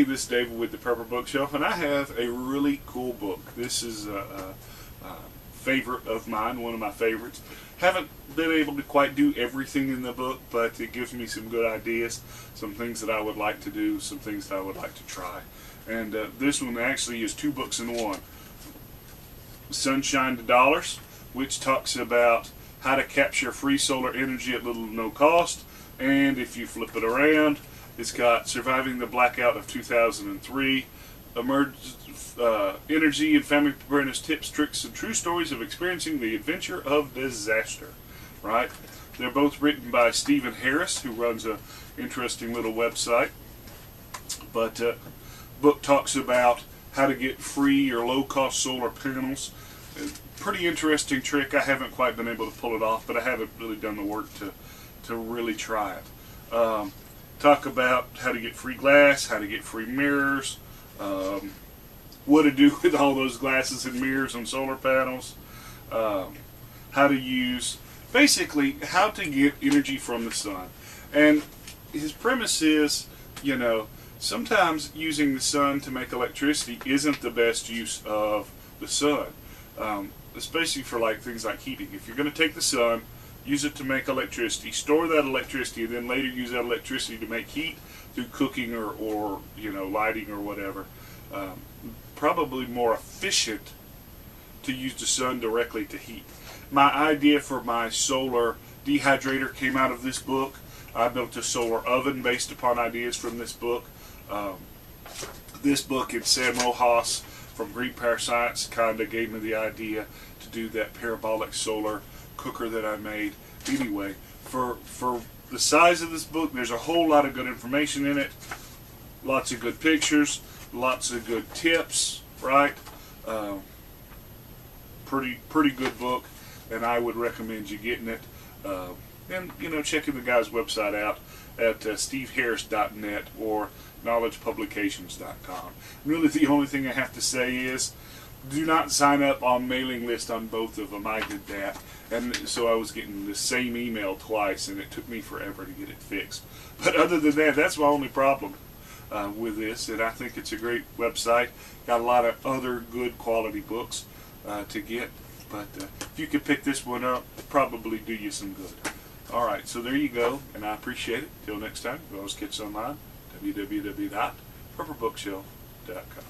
this is David with the Purple Bookshelf, and I have a really cool book. This is a favorite of mine, one of my favorites. Haven't been able to quite do everything in the book, but it gives me some good ideas, some things that I would like to do, some things that I would like to try. And this one actually is two books in one. Sunshine to Dollars, which talks about how to capture free solar energy at little to no cost. And if you flip it around, it's got Surviving the Blackout of 2003, Energy and Family Preparedness Tips, Tricks, and True Stories of Experiencing the Adventure of Disaster. Right? They're both written by Stephen Harris, who runs an interesting little website. But book talks about how to get free or low-cost solar panels. Pretty interesting trick. I haven't quite been able to pull it off, but I haven't really done the work to really try it. Talk about how to get free glass, how to get free mirrors, what to do with all those glasses and mirrors on solar panels, how to use, basically, how to get energy from the sun. And his premise is, you know, sometimes using the sun to make electricity isn't the best use of the sun, especially for like things like heating. If you're going to take the sun, use it to make electricity, store that electricity, and then later use that electricity to make heat through cooking or you know, lighting or whatever. Probably more efficient to use the sun directly to heat. My idea for my solar dehydrator came out of this book. I built a solar oven based upon ideas from this book. This book and Sam Rojas from Green Power Science kind of gave me the idea to do that parabolic solar cooker that I made. Anyway, for the size of this book, there's a whole lot of good information in it. Lots of good pictures, lots of good tips, right? Pretty good book, and I would recommend you getting it. And you know, checking the guy's website out at steveharris.net or knowledgepublications.com. Really, the only thing I have to say is, do not sign up on mailing list on both of them. I did that, and so I was getting the same email twice, and it took me forever to get it fixed. But other than that, that's my only problem with this, and I think it's a great website. Got a lot of other good quality books to get, but if you could pick this one up, it'd probably do you some good. Alright, so there you go, and I appreciate it. Till next time, go always catch online, www.purplebookshelf.com.